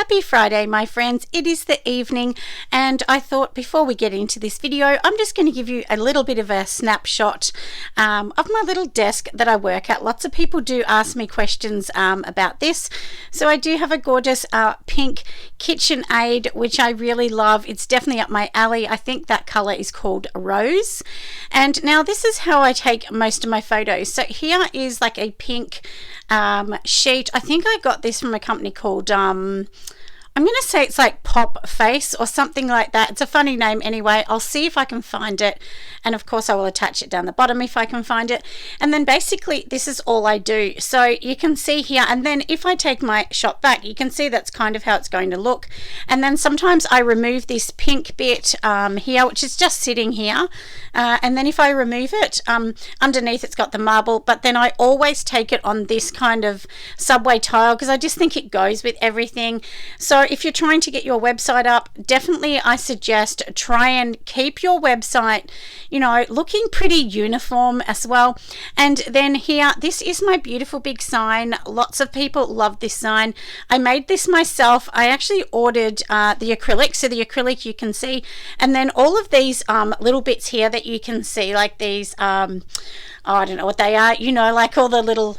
Happy Friday, my friends. It is the evening, and I thought before we get into this video, I'm just going to give you a little bit of a snapshot of my little desk that I work at. Lots of people do ask me questions about this. So I do have a gorgeous pink KitchenAid, which I really love. It's definitely up my alley. I think that color is called Rose. And now this is how I take most of my photos. So here is like a pink sheet. I think I got this from a company called I'm going to say it's like Pop Face or something like that. It's a funny name anyway. I'll see if I can find it, and of course I will attach it down the bottom if I can find it. And then basically this is all I do. So you can see here, and then if I take my shot back, you can see that's kind of how it's going to look. And then sometimes I remove this pink bit here, which is just sitting here, and then if I remove it, underneath it's got the marble, but then I always take it on this kind of subway tile because I just think it goes with everything. So if you're trying to get your website up, definitely I suggest try and keep your website, you know, looking pretty uniform as well. And then here, this is my beautiful big sign. Lots of people love this sign. I made this myself. I actually ordered the acrylic. So the acrylic you can see, and then all of these little bits here that you can see, like these oh, I don't know what they are, you know, like all the little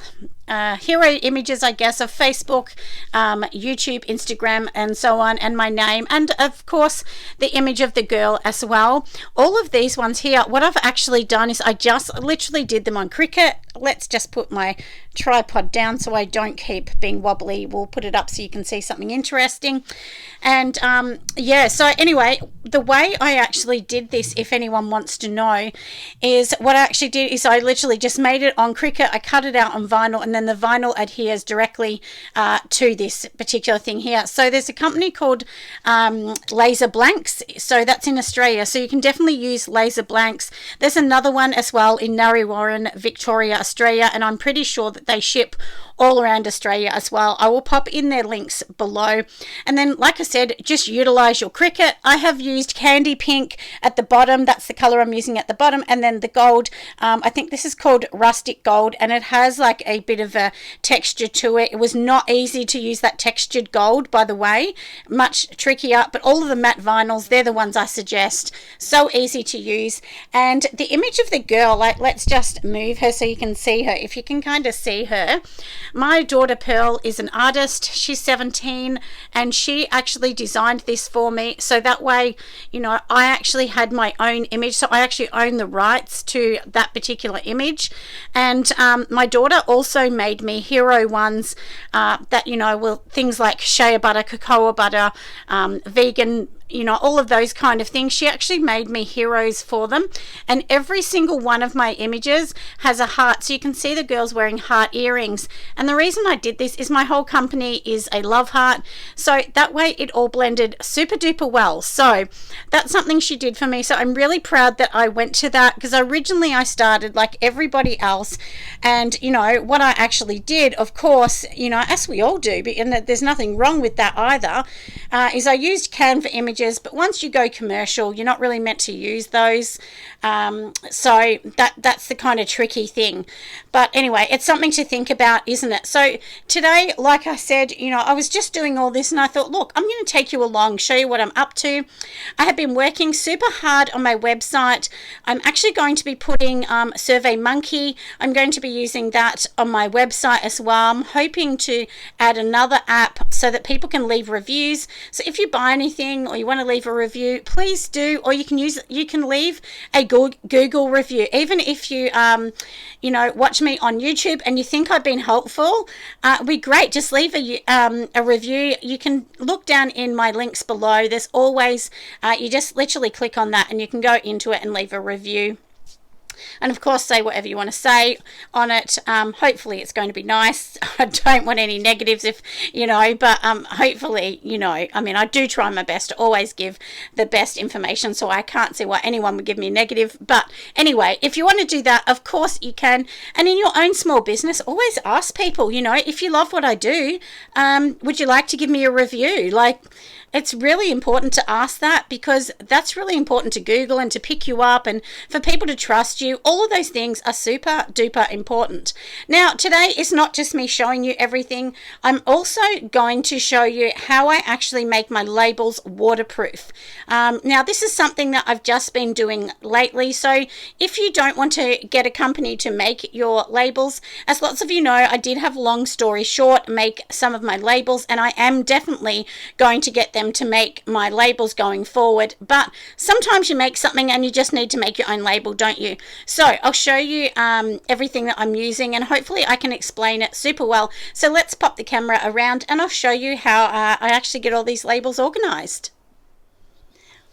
hero images, I guess, of Facebook, YouTube, Instagram, and so on, and my name, and of course the image of the girl as well. All of these ones here, what I've actually done is I just literally did them on CRICUT. Let's just put my tripod down so I don't keep being wobbly. We'll put it up so you can see something interesting. And yeah, so anyway, the way I actually did this, if anyone wants to know, is what I actually did is I literally just made it on CRICUT. I cut it out on vinyl, and then the vinyl adheres directly to this particular thing here. So there's a company called Laser Blanks, so that's in Australia, so you can definitely use Laser Blanks. There's another one as well in Warragul, Victoria, Australia, and I'm pretty sure that they ship all around Australia as well. I will pop in their links below. And then, like I said, just utilize your CRICUT. I have used candy pink at the bottom. That's the color I'm using at the bottom. And then the gold, I think this is called rustic gold, and it has like a bit of a texture to it. It was not easy to use that textured gold, by the way, much trickier, but all of the matte vinyls, they're the ones I suggest. So easy to use. And the image of the girl, like, let's just move her so you can see her. If you can kind of see her, my daughter Pearl is an artist. She's 17, and she actually designed this for me, so that way, you know, I actually had my own image, so I actually own the rights to that particular image. And my daughter also made me hero ones that, you know, will things like shea butter, cocoa butter, vegan, you know, all of those kind of things. She actually made me heroes for them, and every single one of my images has a heart, so you can see the girls wearing heart earrings. And the reason I did this is my whole company is a love heart, so that way it all blended super duper well. So that's something she did for me, so I'm really proud that I went to that, because originally I started like everybody else, and you know what I actually did, of course, you know, as we all do, and that there's nothing wrong with that either, is I used Canva images. But once you go commercial, you're not really meant to use those, so that's the kind of tricky thing. But anyway, it's something to think about, isn't it? So today, like I said, you know, I was just doing all this, and I thought, look, I'm going to take you along, show you what I'm up to. I have been working super hard on my website. I'm actually going to be putting SurveyMonkey. I'm going to be using that on my website as well. I'm hoping to add another app so that people can leave reviews. So if you buy anything or you want to leave a review, please do, or you can leave a Google review. Even if you you know, watch me on YouTube and you think I've been helpful, it'd be great. Just leave a review. You can look down in my links below. There's always you just literally click on that and you can go into it and leave a review. And of course, say whatever you want to say on it. Hopefully it's going to be nice. I don't want any negatives, if you know, but hopefully, you know, I mean, I do try my best to always give the best information, so I can't see why anyone would give me a negative. But anyway, if you want to do that, of course you can. And in your own small business, always ask people, you know, if you love what I do, would you like to give me a review? Like, It's really important to ask that, because that's really important to Google and to pick you up and for people to trust you. All of those things are super duper important. Now, today is not just me showing you everything. I'm also going to show you how I actually make my labels waterproof. Now, this is something that I've just been doing lately. So if you don't want to get a company to make your labels, as lots of you know, I did have, long story short, make some of my labels, and I am definitely going to get them to make my labels going forward. But sometimes you make something and you just need to make your own label, don't you? So I'll show you everything that I'm using, and hopefully I can explain it super well. So let's pop the camera around and I'll show you how I actually get all these labels organized.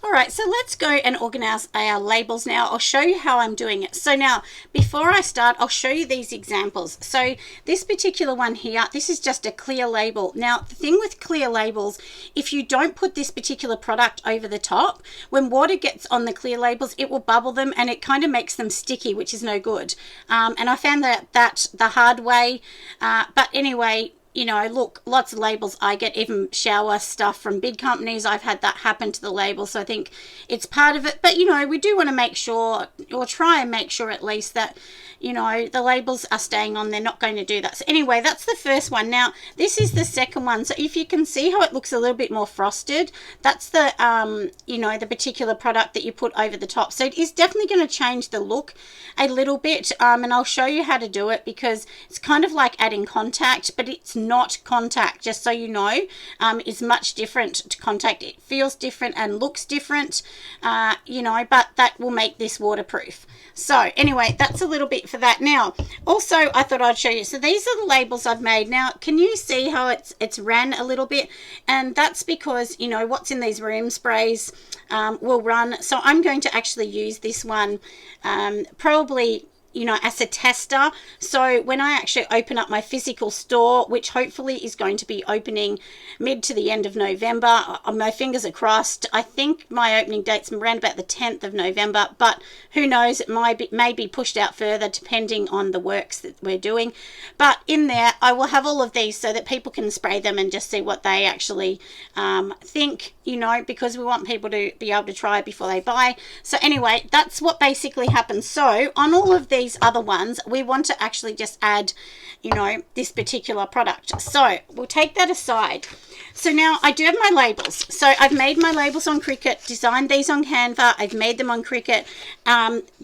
All right, so let's go and organize our labels now. I'll show you how I'm doing it. So now, before I start, I'll show you these examples. So this particular one here, this is just a clear label. Now, the thing with clear labels, if you don't put this particular product over the top, when water gets on the clear labels, it will bubble them and it kind of makes them sticky, which is no good. And I found that the hard way. But anyway, you know, look, lots of labels I get, even shower stuff from big companies, I've had that happen to the label. So I think it's part of it. But, you know, we do want to make sure, or try and make sure at least, that, you know, the labels are staying on. They're not going to do that. So anyway, that's the first one. Now, this is the second one. So if you can see how it looks a little bit more frosted, that's the, you know, the particular product that you put over the top. So it is definitely going to change the look a little bit. And I'll show you how to do it, because it's kind of like adding contact, but it's not contact, just so you know. It's much different to contact. It feels different and looks different, you know, but that will make this waterproof. So anyway, that's a little bit for that. Now, also, I thought I'd show you. So these are the labels I've made. Now, can you see how it's ran a little bit? And that's because, you know, what's in these room sprays will run. So I'm going to actually use this one probably, you know, as a tester. So when I actually open up my physical store, which hopefully is going to be opening mid to the end of November, my fingers are crossed. I think my opening date's around about the 10th of November, but who knows, it may be pushed out further depending on the works that we're doing. But in there, I will have all of these so that people can spray them and just see what they actually think, you know, because we want people to be able to try before they buy. So anyway, that's what basically happens. So on all of these other ones, we want to actually just add, you know, this particular product. So we'll take that aside. So now I do have my labels. So I've made my labels on CRICUT, designed these on Canva. I've made them on CRICUT.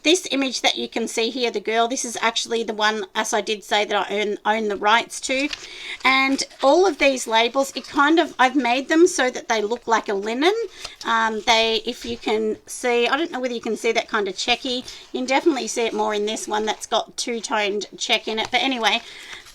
This image that you can see here, the girl, this is actually the one, as I did say, that I own the rights to. And all of these labels, I've made them so that they look like a linen. If you can see, I don't know whether you can see that kind of checky. You can definitely see it more in this one that's got two-toned check in it. But anyway,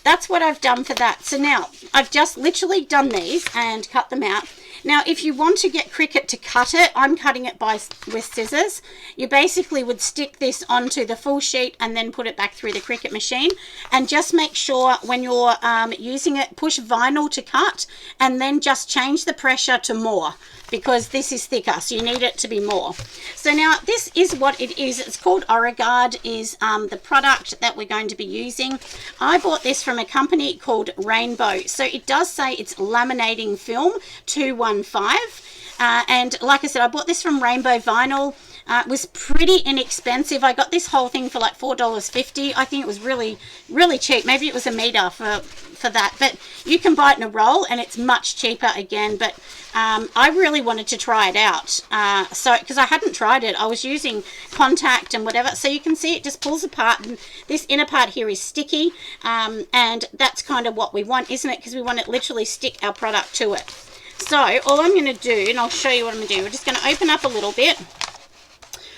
that's what I've done for that. So now I've just literally done these and cut them out. Now, if you want to get CRICUT to cut it, I'm cutting it with scissors. You basically would stick this onto the full sheet and then put it back through the CRICUT machine. And just make sure when you're using it, push vinyl to cut, and then just change the pressure to more, because this is thicker, so you need it to be more. So now this is what it is. It's called Warragul, is the product that we're going to be using. I bought this from a company called Rainbow. So it does say it's laminating film 215. And like I said, I bought this from Rainbow Vinyl. It was pretty inexpensive. I got this whole thing for like $4.50. I think it was really, really cheap. Maybe it was a meter for that. But you can buy it in a roll and it's much cheaper again. But I really wanted to try it out. Because I hadn't tried it. I was using contact and whatever. So you can see it just pulls apart. And this inner part here is sticky. And that's kind of what we want, isn't it? Because we want to literally stick our product to it. So all I'm going to do, and I'll show you what I'm going to do. We're just going to open up a little bit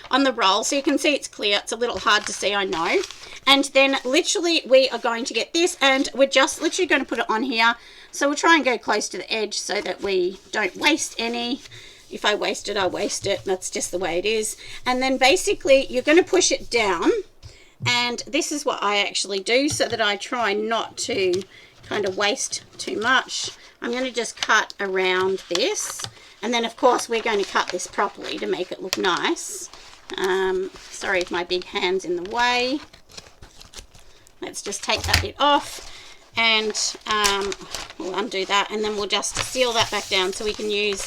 on the roll so you can see it's clear. It's a little hard to see, I know. And then literally we are going to get this, and we're just literally going to put it on here. So we'll try and go close to the edge so that we don't waste any. If I waste it, I waste it. That's just the way it is. And then basically you're going to push it down, and this is what I actually do so that I try not to kind of waste too much. I'm going to just cut around this, and then of course we're going to cut this properly to make it look nice. Sorry if my big hand's in the way. Let's just take that bit off, and we'll undo that, and then we'll just seal that back down so we can use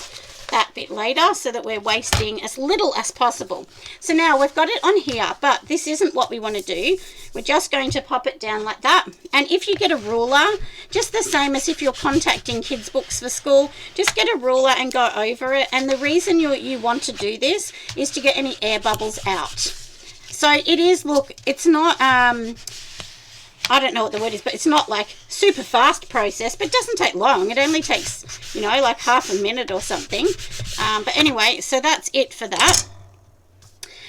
that bit later so that we're wasting as little as possible. So now we've got it on here, but this isn't what we want to do. We're just going to pop it down like that. And if you get a ruler, just the same as if you're contacting kids' books for school, just get a ruler and go over it. And the reason you want to do this is to get any air bubbles out. So it is, look, it's not I don't know what the word is, but it's not like super fast process, but it doesn't take long. It only takes, you know, like half a minute or something. But anyway, so that's it for that.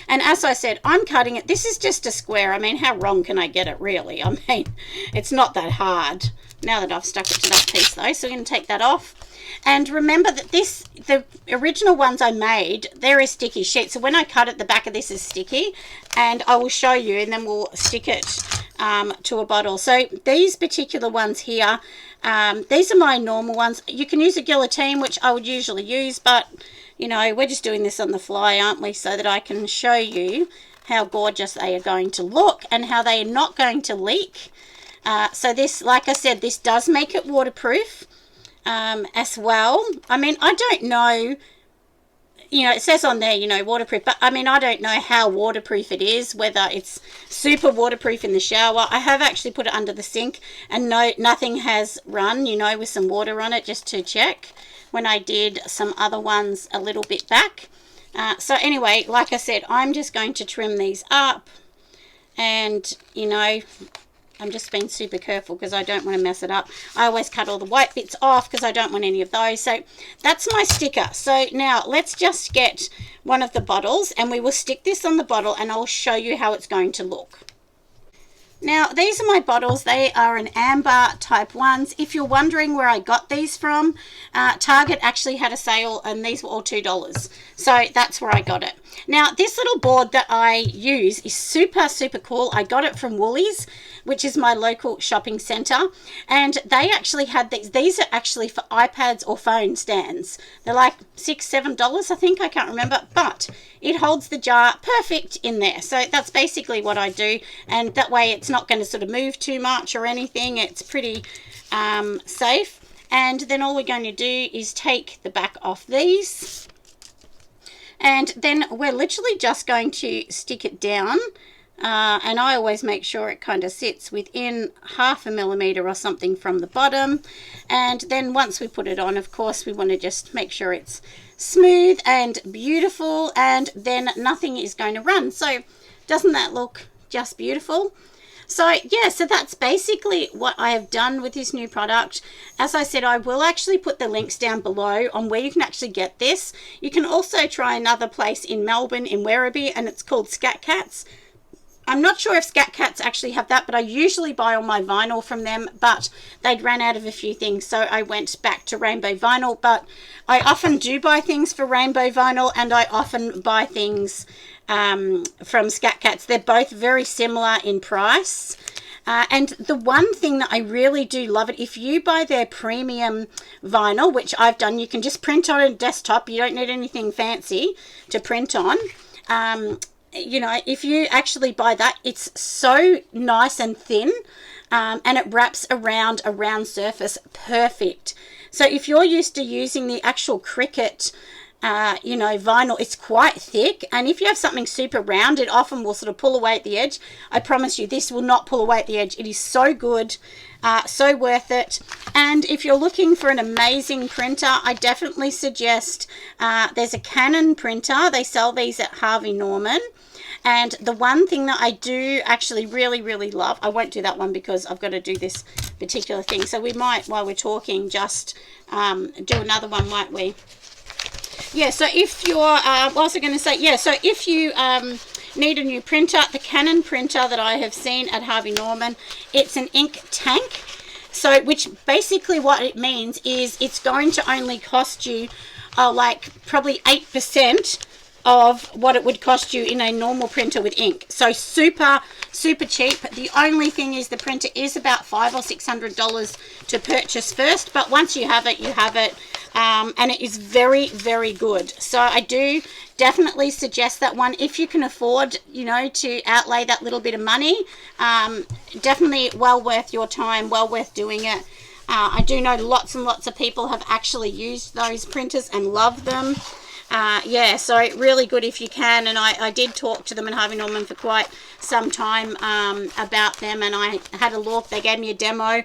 And as I said, I'm cutting it. This is just a square. I mean, how wrong can I get it, really? I mean, it's not that hard. Now that I've stuck it to that piece, though, so we're going to take that off. And remember that the original ones I made, they're a sticky sheet. So when I cut it, the back of this is sticky. And I will show you, and then we'll stick it to a bottle. So these particular ones here, these are my normal ones. You can use a guillotine, which I would usually use, but you know, we're just doing this on the fly, aren't we, so that I can show you how gorgeous they are going to look and how they are not going to leak. So this, like I said, this does make it waterproof as well. I mean, I don't know, you know, it says on there, you know, waterproof, but I mean, I don't know how waterproof it is, whether it's super waterproof in the shower. I have actually put it under the sink, and no, nothing has run, you know, with some water on it, just to check, when I did some other ones a little bit back. So anyway, like I said, I'm just going to trim these up, and you know, I'm just being super careful because I don't want to mess it up. I always cut all the white bits off because I don't want any of those. So that's my sticker. So now let's just get one of the bottles, and we will stick this on the bottle, and I'll show you how it's going to look. Now, these are my bottles. They are an amber type ones. If you're wondering where I got these from, Target actually had a sale, and these were all $2. So that's where I got it. Now, this little board that I use is super, super cool. I got it from Woolies, which is my local shopping centre. And they actually had these. These are actually for iPads or phone stands. They're like $6, $7, I think. I can't remember. But it holds the jar perfect in there. So that's basically what I do. And that way it's not going to sort of move too much or anything. It's pretty safe. And then all we're going to do is take the back off these. And then we're literally just going to stick it down. And I always make sure it kind of sits within 0.5 millimeter or something from the bottom. And then once we put it on, of course, we want to just make sure it's smooth and beautiful, and then nothing is going to run. So doesn't that look just beautiful? So yeah, so that's basically what I have done with this new product. As I said, I will actually put the links down below on where you can actually get this. You can also try another place in Melbourne, in Werribee, and it's called CRICUT. I'm not sure if CRICUT actually have that, but I usually buy all my vinyl from them, but they'd ran out of a few things, so I went back to Rainbow Vinyl. But I often do buy things for Rainbow Vinyl, and I often buy things from CRICUT. They're both very similar in price. And the one thing that I really do love it, if you buy their premium vinyl, which I've done, you can just print on a desktop. You don't need anything fancy to print on. You know, if you actually buy that, it's so nice and thin, and it wraps around a round surface perfect. So if you're used to using the actual CRICUT, you know, vinyl, it's quite thick, and if you have something super round, it often will sort of pull away at the edge. I promise you, this will not pull away at the edge. It is so good, so worth it. And if you're looking for an amazing printer, I definitely suggest, there's a Canon printer. They sell these at Harvey Norman. And the one thing that I do actually really, really love, I won't do that one because I've got to do this particular thing. So we might, while we're talking, just do another one, might we? Yeah, so if you're, what was I going to say? Yeah, so if you need a new printer, the Canon printer that I have seen at Harvey Norman, it's an ink tank. So, which basically what it means is it's going to only cost you like probably 8% of what it would cost you in a normal printer with ink. So super, super cheap. The only thing is the printer is about $500 or $600 to purchase first, but once you have it, you have it. And it is very, very good. So I do definitely suggest that one if you can afford, you know, to outlay that little bit of money. Definitely well worth your time, well worth doing it. I do know lots and lots of people have actually used those printers and love them. Yeah, so really good if you can. And I did talk to them in Harvey Norman for quite some time about them, and I had a look. They gave me a demo.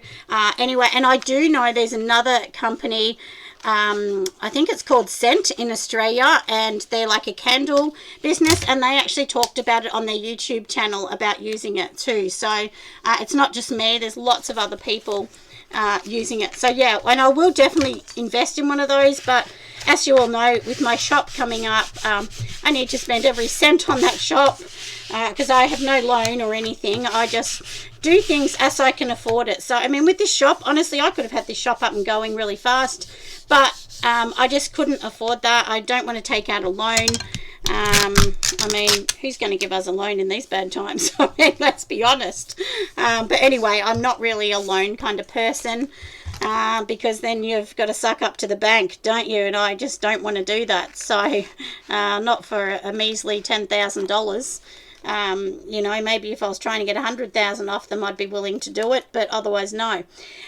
Anyway, and I do know there's another company, I think it's called Scent in Australia, and they're like a candle business, and they actually talked about it on their YouTube channel about using it too. So it's not just me, there's lots of other people using it. So yeah, and I will definitely invest in one of those, but as you all know, with my shop coming up, I need to spend every cent on that shop because I have no loan or anything. I just do things as I can afford it. So I mean, with this shop, honestly, I could have had this shop up and going really fast, but I just couldn't afford that. I don't want to take out a loan. I mean, who's going to give us a loan in these bad times? I mean, let's be honest. But anyway, I'm not really a loan kind of person, because then you've got to suck up to the bank, don't you? And I just don't want to do that. So not for a measly $10,000. You know, maybe if I was trying to get 100,000 off them, I'd be willing to do it, but otherwise no.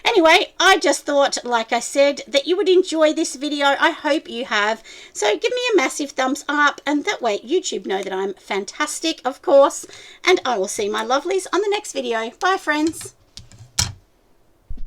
Anyway, I just thought, like I said, that you would enjoy this video. I hope you have. So give me a massive thumbs up, and that way YouTube know that I'm fantastic, of course. And I will see my lovelies on the next video. Bye, friends.